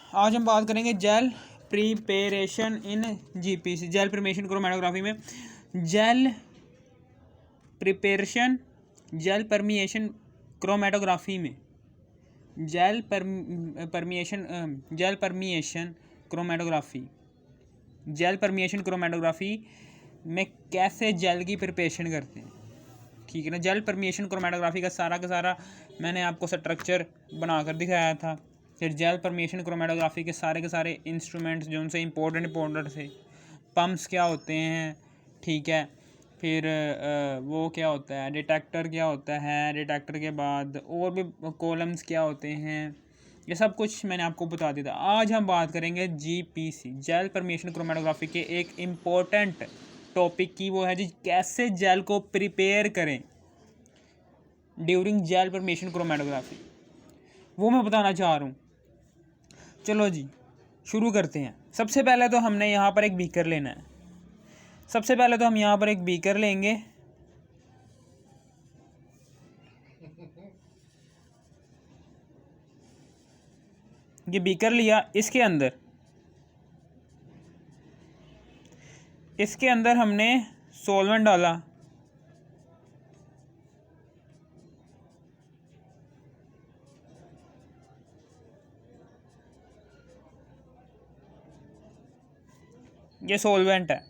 आज हम बात करेंगे gel preparation in GPC, gel preparation chromatography में gel preparation, gel permeation chromatography में gel permeation chromatography, gel permeation chromatography में कैसे जेल की प्रिपरेशन करते हैं। ठीक है ना। जेल परमिएशन क्रोमेटोग्राफी का सारा मैंने आपको स्ट्रक्चर बनाकर दिखाया था। फिर जेल परमिएशन क्रोमेटोग्राफी के सारे इंस्ट्रूमेंट्स जो उनसे इम्पोर्टेंट थे, पम्प्स क्या होते हैं, ठीक है। फिर वो क्या होता है, डिटेक्टर क्या होता है, डिटेक्टर के बाद और भी कॉलम्स क्या होते हैं, ये सब कुछ मैंने आपको बता दिया था। आज हम बात करेंगे जीपीसी, जेल परमिएशन क्रोमेटोग्राफी के एक इम्पोर्टेंट टॉपिक की, वो है जी कैसे जेल को प्रिपेयर करें ड्यूरिंग जेल परमिएशन क्रोमेटोग्राफी, वो मैं बताना चाह रहा हूँ। चलो जी शुरू करते हैं। सबसे पहले तो हमने यहाँ पर एक बीकर लेना है। सबसे पहले तो हम यहाँ पर एक बीकर लेंगे। ये बीकर लिया, इसके अंदर हमने सॉल्वेंट डाला। ये सॉल्वेंट है,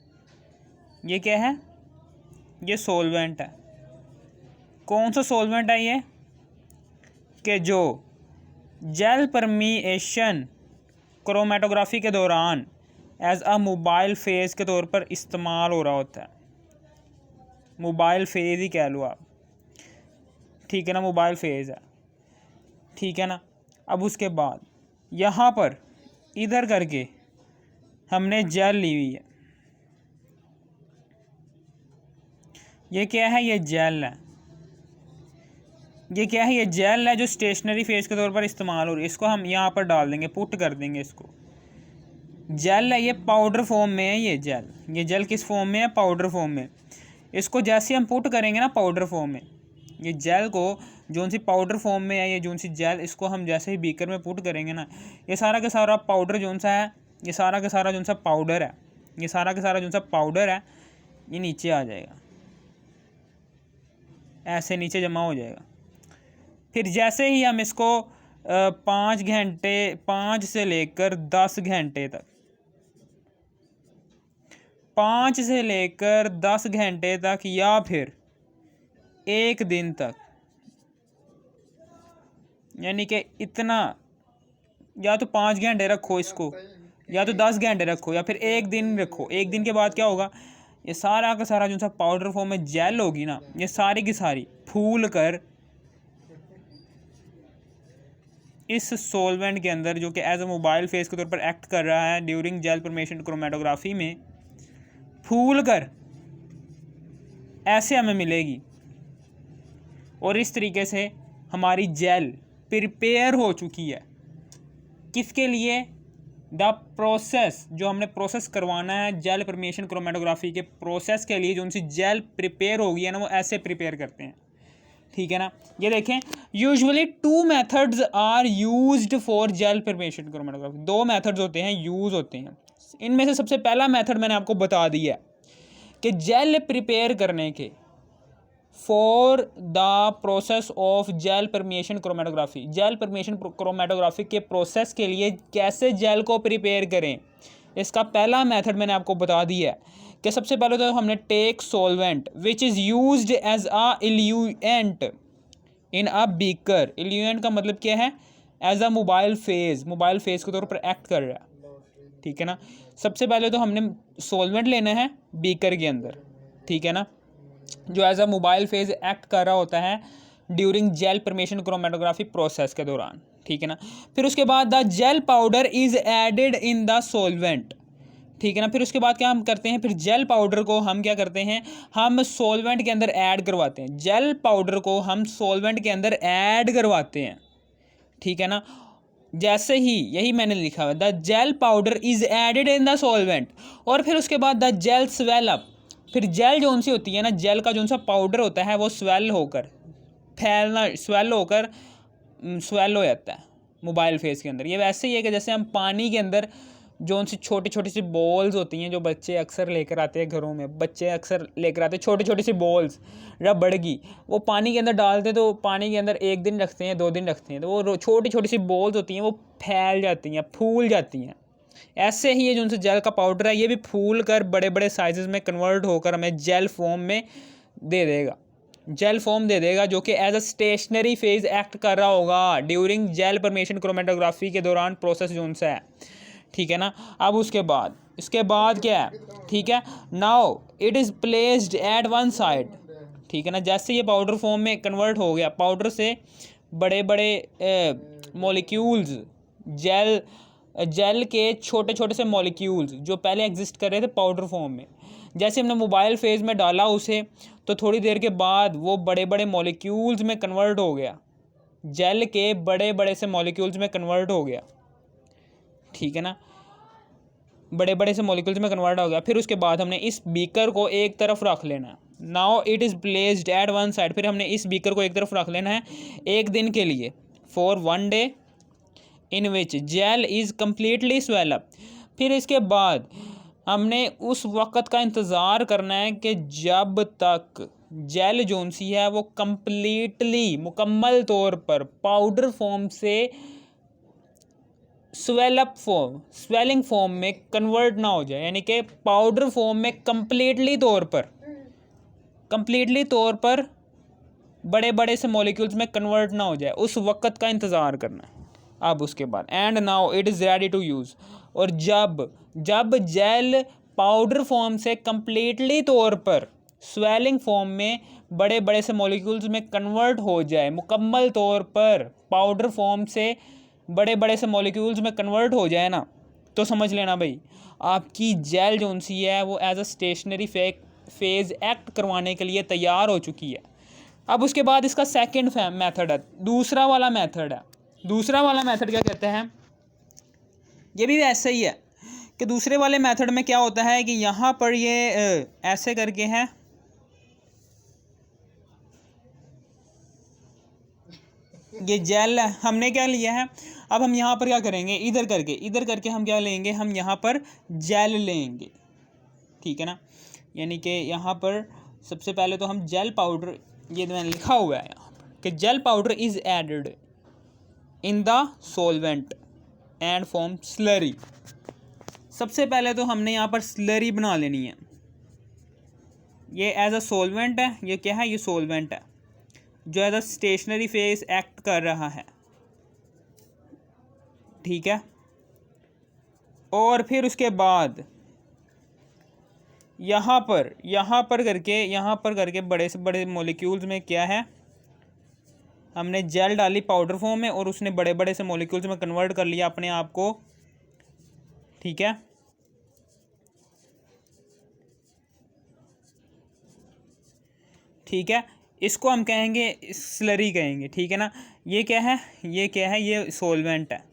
ये क्या है, ये सॉल्वेंट है। कौन सा सॉल्वेंट है ये, कि जो जेल परमिएशन क्रोमेटोग्राफी के दौरान एज अ मोबाइल फेज़ के तौर पर इस्तेमाल हो रहा होता है। मोबाइल फेज़ ही कह लो आप, ठीक है ना, मोबाइल फेज़ है, ठीक है ना। अब उसके बाद यहाँ पर इधर करके हमने जेल ली हुई है। ये क्या है, ये जेल है। ये क्या है, ये जेल है जो स्टेशनरी फेज़ के तौर पर इस्तेमाल हो रही है। इसको हम यहाँ पर डाल देंगे, पुट कर देंगे इसको। जेल है, ये पाउडर फॉर्म में है। ये जेल किस फॉर्म में है, पाउडर फॉर्म में। इसको जैसे हम पुट करेंगे ना पाउडर फॉर्म में, ये जेल को जो सी पाउडर फॉर्म में है, ये जो सी जेल, इसको हम जैसे ही बीकर में पुट करेंगे ना, ये सारा का सारा पाउडर जो सा है, ये सारा का सारा जो सा पाउडर है, ये सारा का सारा जो सा पाउडर है, ये नीचे आ जाएगा, ऐसे नीचे जमा हो जाएगा। फिर जैसे ही हम इसको 5 से लेकर 10 घंटे तक, 5 से लेकर 10 घंटे तक या फिर 1 दिन तक, यानी कि इतना, या तो 5 घंटे रखो इसको, या तो 10 घंटे रखो, या फिर 1 दिन रखो। 1 दिन के बाद क्या होगा, ये सारा का सारा जो सा पाउडर फॉर्म में जेल होगी ना, ये सारी की सारी फूल कर इस सॉल्वेंट के अंदर, जो कि एज अ मोबाइल फेज़ के तौर पर एक्ट कर रहा है ड्यूरिंग जेल परमिएशन क्रोमेटोग्राफी में, फूल कर ऐसे हमें मिलेगी। और इस तरीके से हमारी जेल प्रिपेयर हो चुकी है। किसके लिए, द प्रोसेस, जो हमने प्रोसेस करवाना है जेल परमिएशन क्रोमेटोग्राफी के प्रोसेस के लिए, जो उनसे जेल प्रिपेयर होगी है ना, वो ऐसे प्रिपेयर करते हैं, ठीक है ना। ये देखें, usually 2 methods are used for gel permeation chromatography. 2 methods होते हैं, यूज़ होते हैं। इनमें से सबसे पहला मेथड मैंने आपको बता दिया है कि जेल प्रिपेयर करने के for the process of gel permeation chromatography, gel permeation chromatography के प्रोसेस के लिए कैसे जेल को प्रिपेयर करें, इसका पहला मेथड मैंने आपको बता दिया है कि सबसे पहले तो हमने take solvent which is used as a eluent in a beaker. Eluent का मतलब क्या है, एज अ मोबाइल फेज़ के तौर पर एक्ट कर रहा है, ठीक है ना। सबसे पहले तो हमने सॉल्वेंट लेना है बीकर के अंदर, ठीक है ना, जो as a mobile phase act कर रहा होता है during gel permeation chromatography process के दौरान, ठीक है ना। फिर उसके बाद the gel powder is added in the solvent, ठीक है ना। फिर उसके बाद क्या हम करते हैं, फिर जेल पाउडर को हम क्या करते हैं, हम सॉल्वेंट के अंदर ऐड करवाते हैं। जेल पाउडर को हम सॉल्वेंट के अंदर ऐड करवाते हैं, ठीक है ना। जैसे ही, यही मैंने लिखा हुआ, the gel powder is added in the solvent, और फिर उसके बाद द जेल स्वेल अप। फिर जेल जो सी होती है ना, जेल का जो सा पाउडर होता है वो स्वेल होकर फैलना, स्वेल हो जाता है, मोबाइल फेज़ के अंदर। ये वैसे ही है कि जैसे हम पानी के अंदर जो उनसी छोटी छोटी सी बॉल्स होती हैं जो बच्चे अक्सर लेकर आते हैं घरों में, बच्चे अक्सर लेकर आते हैं छोटी छोटी सी बॉल्स रबड़ की, वो पानी के अंदर डालते हैं तो पानी के अंदर 1 दिन रखते हैं 2 दिन रखते हैं तो वो छोटी छोटी सी बॉल्स होती हैं वो फैल जाती हैं, फूल जाती हैं। ऐसे ही ये जो उनसे जेल का पाउडर है ये भी फूल कर बड़े बड़े साइजेस में कन्वर्ट होकर हमें जेल फॉर्म में दे देगा, जेल फॉर्म दे देगा, जो कि as a stationary phase act कर रहा होगा ड्यूरिंग जेल परमेशन क्रोमेटोग्राफी के दौरान प्रोसेस जो उनसे है। ठीक है ना। अब उसके बाद इसके बाद क्या है, ठीक है, now it is placed at one side. ठीक है ना। जैसे ये पाउडर फॉर्म में कन्वर्ट हो गया, पाउडर से बड़े बड़े मॉलिक्यूल्स जेल के छोटे छोटे से मॉलिक्यूल्स जो पहले एग्जिस्ट कर रहे थे पाउडर फॉर्म में, जैसे हमने मोबाइल फेज़ में डाला उसे तो थोड़ी देर के बाद वो बड़े बड़े मॉलिक्यूल्स में कन्वर्ट हो गया, जेल के बड़े बड़े से मॉलिक्यूल्स में कन्वर्ट हो गया। ठीक है ना। बड़े बड़े से मॉलिक्यूल्स में कन्वर्ट हो गया। फिर उसके बाद हमने इस बीकर को एक तरफ रख लेना है। Now it is placed at one side. फिर हमने इस बीकर को एक तरफ रख लेना है 1 दिन के लिए, for 1 day in which jail is completely swell up. फिर इसके बाद हमने उस वक़्त का इंतज़ार करना है कि जब तक जेल जोन सी है वो कम्प्लीटली मुकम्मल तौर पर पाउडर फॉर्म से स्वेलअप फॉर्म स्वेलिंग फॉर्म में कन्वर्ट ना हो जाए, यानी कि पाउडर फॉर्म में कम्प्लीटली तौर पर बड़े बड़े से मॉलिक्यूल्स में कन्वर्ट ना हो जाए, उस वक़्त का इंतज़ार करना है। अब उसके बाद and now it is ready to use. और जब जेल पाउडर फॉर्म से कम्प्लीटली तौर पर स्वेलिंग फॉर्म में बड़े बड़े से मॉलिक्यूल्स में कन्वर्ट हो जाए, मुकम्मल तौर पर पाउडर फॉर्म से बड़े बड़े से मॉलिक्यूल्स में कन्वर्ट हो जाए ना, तो समझ लेना भाई आपकी जेल जोन सी है वो as a stationary phase act करवाने के लिए तैयार हो चुकी है। अब उसके बाद इसका सेकंड मेथड है, दूसरा वाला मेथड है। दूसरा वाला मेथड क्या कहते हैं, ये भी ऐसा ही है कि दूसरे वाले मेथड में क्या होता है कि यहाँ पर ये ऐसे करके है, ये जेल हमने क्या लिया है। अब हम यहाँ पर क्या करेंगे, इधर करके हम क्या लेंगे, हम यहाँ पर जेल लेंगे। ठीक है ना। यानी कि यहाँ पर सबसे पहले तो हम जेल पाउडर, ये मैंने लिखा हुआ है यहाँ पर कि gel powder is added in the solvent and form slurry. सबसे पहले तो हमने यहाँ पर स्लरी बना लेनी है। ये एज अ सॉल्वेंट है, ये क्या है, ये सॉल्वेंट है जो as a stationary phase act कर रहा है। ठीक है। और फिर उसके बाद यहाँ पर करके बड़े से बड़े मॉलिक्यूल्स में क्या है, हमने जेल डाली पाउडर फॉर्म में और उसने बड़े बड़े से मॉलिक्यूल्स में कन्वर्ट कर लिया अपने आप को। ठीक है। ठीक है, इसको हम कहेंगे स्लरी कहेंगे। ठीक है ना। ये क्या है, ये सॉल्वेंट है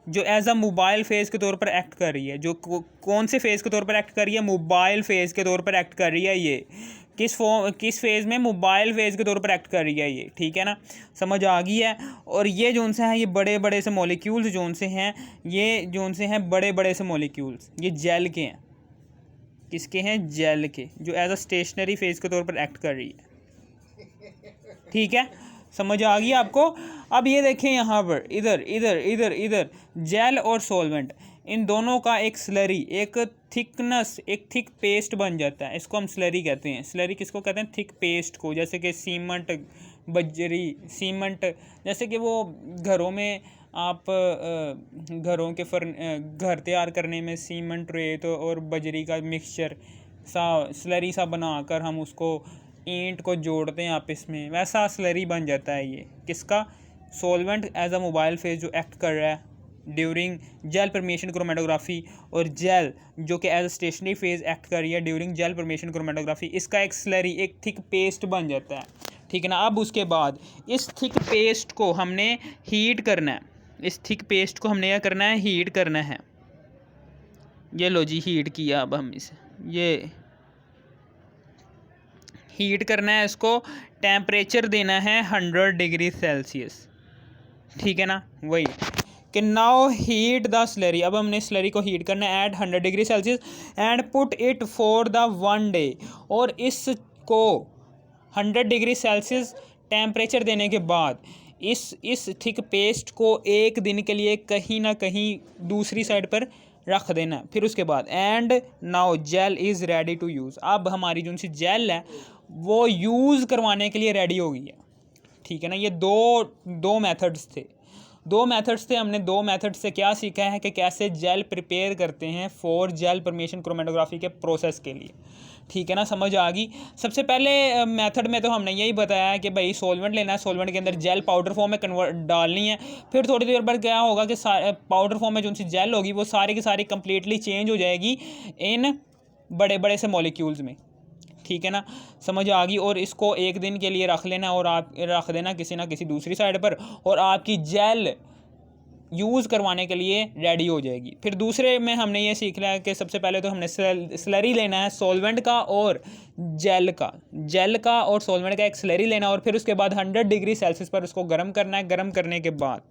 जो एज अ मोबाइल फेज़ के तौर पर एक्ट कर रही है। जो कौन से फेज़ के तौर पर एक्ट कर रही है, मोबाइल फेज़ के तौर पर एक्ट कर रही है। ये किस फेज़ में, मोबाइल फेज़ के तौर पर एक्ट कर रही है ये। ठीक है ना, समझ आ गई है। और ये जोन से हैं, ये बड़े बड़े से मॉलिक्यूल्स जोन से हैं, ये जोन से हैं बड़े बड़े से मॉलिक्यूल्स, ये जेल के हैं। किसके हैं, जेल के, जो एज अ स्टेशनरी फेज़ के तौर पर एक्ट कर रही है। ठीक है, समझ आ गई आपको। अब ये देखें यहाँ पर इधर जेल और सॉल्वेंट, इन दोनों का एक स्लरी, एक थिक पेस्ट बन जाता है। इसको हम स्लरी कहते हैं। स्लरी किसको कहते हैं, थिक पेस्ट को। जैसे कि सीमेंट, जैसे कि वो घरों में आप घरों के घर तैयार करने में सीमेंट, रेत और बजरी का मिक्सचर स्लरी सा बनाकर हम उसको ईंट को जोड़ते हैं आपस में, वैसा स्लरी बन जाता है ये। किसका, solvent as a mobile phase जो एक्ट कर रहा है ड्यूरिंग जेल परमेशन क्रोमेटोग्राफी, और जेल जो कि as a stationary phase act कर रही है ड्यूरिंग जेल परमेशन क्रोमेटोग्राफी। इसका एक स्लरी, एक थिक पेस्ट बन जाता है। ठीक है ना। अब उसके बाद इस थिक पेस्ट को हमने हीट करना है। इस थिक पेस्ट को हमने क्या करना है, हीट करना है। ये लो जी, हीट किया। अब हम इसे ये हीट करना है, इसको टेम्परेचर देना है 100 डिग्री सेल्सियस। ठीक है ना, वही कि नाउ हीट द स्लरी, अब हमने स्लरी को हीट करना है at 100 degree Celsius and put it for the 1 day, और इसको 100 डिग्री सेल्सियस टेम्परेचर देने के बाद इस थिक पेस्ट को एक दिन के लिए कहीं ना कहीं दूसरी साइड पर रख देना है। फिर उसके बाद and now gel is ready to use, अब हमारी जो सी जेल है वो यूज़ करवाने के लिए रेडी हो गई है। ठीक है ना, ये दो मेथड्स थे हमने दो मेथड से क्या सीखा है कि कैसे जेल प्रिपेयर करते हैं फॉर जेल परमेशन क्रोमेटोग्राफी के प्रोसेस के लिए। ठीक है ना, समझ आ गई। सबसे पहले मेथड में तो हमने यही बताया है कि भाई सॉल्वेंट लेना है, सॉल्वेंट के अंदर जेल पाउडर फॉर्म में कन्वर्ट डालनी है। फिर थोड़ी देर बाद क्या होगा कि पाउडर फॉर्म में जो सी जेल होगी वो सारी की सारी कंप्लीटली चेंज हो जाएगी इन बड़े बड़े से मॉलिक्यूल्स में। ठीक है ना, समझ आ गई। और इसको एक दिन के लिए रख लेना और आप रख देना किसी ना किसी दूसरी साइड पर, और आपकी जेल यूज़ करवाने के लिए रेडी हो जाएगी। फिर दूसरे में हमने ये सीख लिया कि सबसे पहले तो हमने स्लरी लेना है सॉल्वेंट का और जेल का और सॉल्वेंट का एक स्लरी लेना, और फिर उसके बाद 100 डिग्री सेल्सियस पर उसको गर्म करना है। गर्म करने के बाद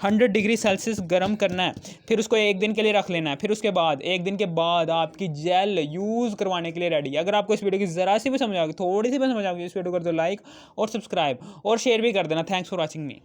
100 डिग्री सेल्सियस गर्म करना है, फिर उसको एक दिन के लिए रख लेना है। फिर उसके बाद एक दिन के बाद आपकी जेल यूज़ करवाने के लिए रेडी है। अगर आपको इस वीडियो की ज़रा सी भी समझ आ गई, थोड़ी सी भी समझ आ गई, इस वीडियो को कर दो लाइक और सब्सक्राइब और शेयर भी कर देना। Thanks for watching me.